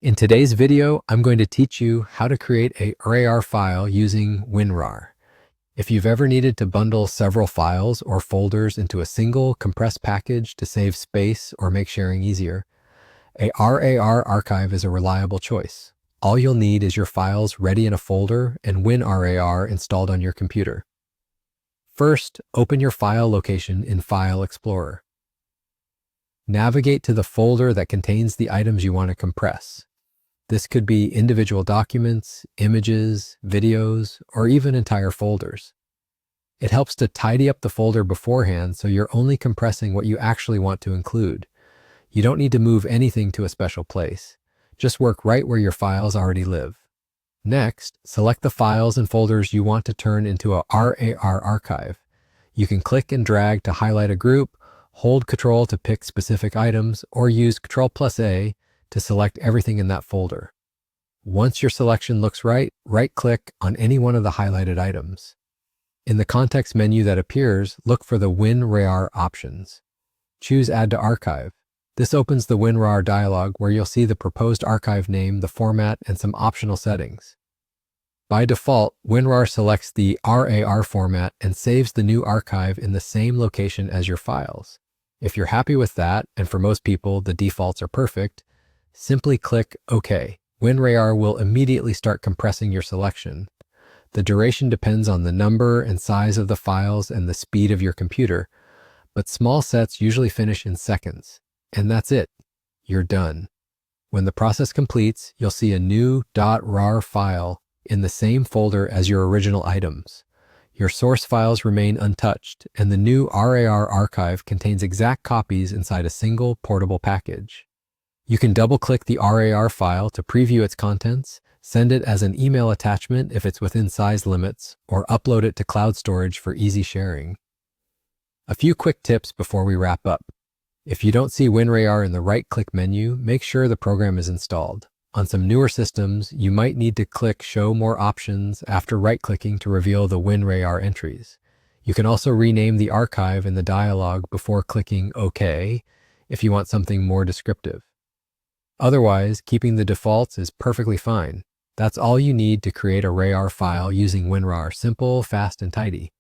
In today's video, I'm going to teach you how to create a RAR file using WinRAR. If you've ever needed to bundle several files or folders into a single compressed package to save space or make sharing easier, a RAR archive is a reliable choice. All you'll need is your files ready in a folder and WinRAR installed on your computer. First, open your file location in File Explorer. Navigate to the folder that contains the items you want to compress. This could be individual documents, images, videos, or even entire folders. It helps to tidy up the folder beforehand so you're only compressing what you actually want to include. You don't need to move anything to a special place. Just work right where your files already live. Next, select the files and folders you want to turn into a RAR archive. You can click and drag to highlight a group, hold Ctrl to pick specific items, or use Ctrl+A to select everything in that folder. Once your selection looks right, right-click on any one of the highlighted items. In the context menu that appears, look for the WinRAR options. Choose Add to Archive. This opens the WinRAR dialog where you'll see the proposed archive name, the format, and some optional settings. By default, WinRAR selects the RAR format and saves the new archive in the same location as your files. If you're happy with that, and for most people the defaults are perfect, simply click OK. WinRAR will immediately start compressing your selection. The duration depends on the number and size of the files and the speed of your computer, but small sets usually finish in seconds. And that's it. You're done. When the process completes, you'll see a new .rar file in the same folder as your original items. Your source files remain untouched, and the new RAR archive contains exact copies inside a single portable package. You can double-click the RAR file to preview its contents, send it as an email attachment if it's within size limits, or upload it to cloud storage for easy sharing. A few quick tips before we wrap up. If you don't see WinRAR in the right-click menu, make sure the program is installed. On some newer systems, you might need to click Show More Options after right-clicking to reveal the WinRAR entries. You can also rename the archive in the dialog before clicking OK if you want something more descriptive. Otherwise, keeping the defaults is perfectly fine. That's all you need to create a RAR file using WinRAR. Simple, fast, and tidy.